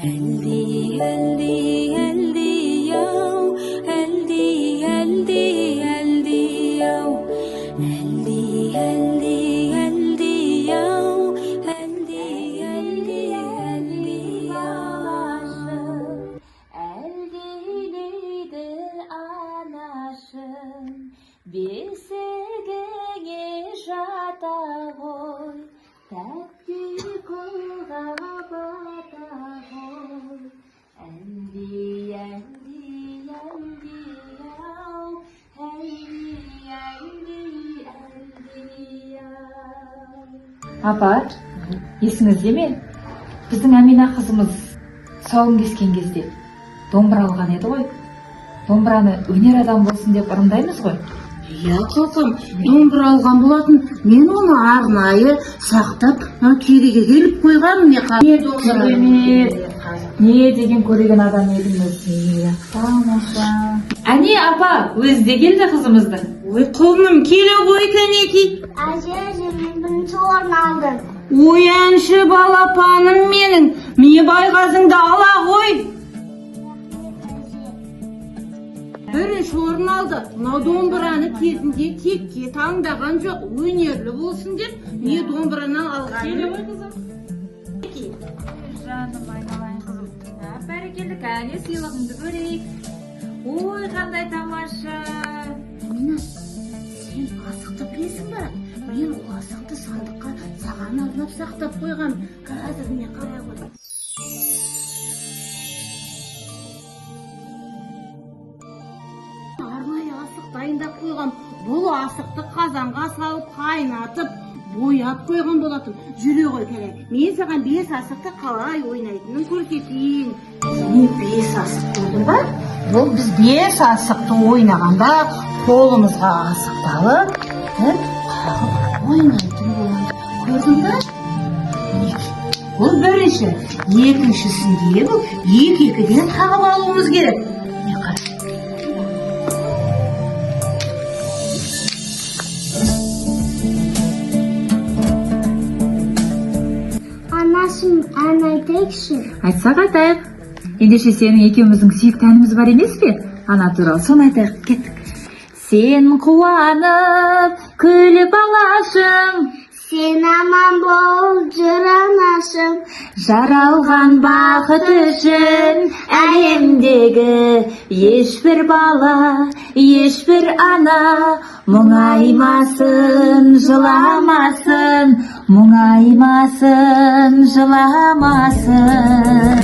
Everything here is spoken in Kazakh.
healthy, healthy, healthy, yo. Healthy, healthy, healthy, yo. Healthy, healthy, healthy, yo. Healthy, healthy, healthy, yo. Elgilidir anaşım, bir sevgeye jata koy. Tepki kolga bata koy. Endi, endi, endi, yav. Endi, endi, endi, yav. Апа, есіңізде ме? Біздің Әмина қызымыз тұсауын кескен кезде домбыра алған еді ғой. Домбыраны өнер адам болсын деп ырымдаймыз ғой. Иә қалқам, домбыра алған болатын. Мен оны арнайы сақтап, кереге келіп қойғаным. Не деген көреген адам едіңіз. Тамаша. Әне апа, өзі де келді қызымыздың. Ой құлыным, келе ғой кәнеки. Әже, мен бірінші орын алдым. Ой әнші балапаным менің, міне байғазыңды ала ғой. Бірінші орын алды. Мынау домбыраны кезінде текке таңдаған жоқ, өнерлі болсын деп, не домбыраны алған. Келе ғой қызым. Жаным айналайын қызым. Бәрекелді, кәне сыйлығыңды көрейік. Ой, қандай тамаша. Әмина, сен асықты білесің ба? Мен ол асықты сандыққа саған арнап сақтап қойғам. Қазір міне қарай ғой. Арнайы асық дайындап қойғам. Бұл асықты қазанға салып қайнатып, бояп қойған болатын. Жүре ғой кәне. Мен саған 5 асықты қалай ойнайтынын көрсетейін. Сен 5 асық көрдің ба? Бұл біз 5 асықты ойнағанда қолымызға асықты алып, ойнайтын боламыз. Көрдің ба? Бұл бірінші, екіншісінде бұл екі-екіден тағып алуымыз керек. Не қара? Анашым, ән айтайықшы. Айтсақ айтайық. Ендеше сенің екеуміздің сүйікті әніміз бар емес пе? Ана туралы соны айтайық, кеттік. Сен қуанып, күліп алашым, Сен аман бол, жүр анашым. жаралған бақыт үшін әлемдегі ешбір бала, ешбір ана мұңаймасын, жыламасын, мұңаймасын, жыламасын.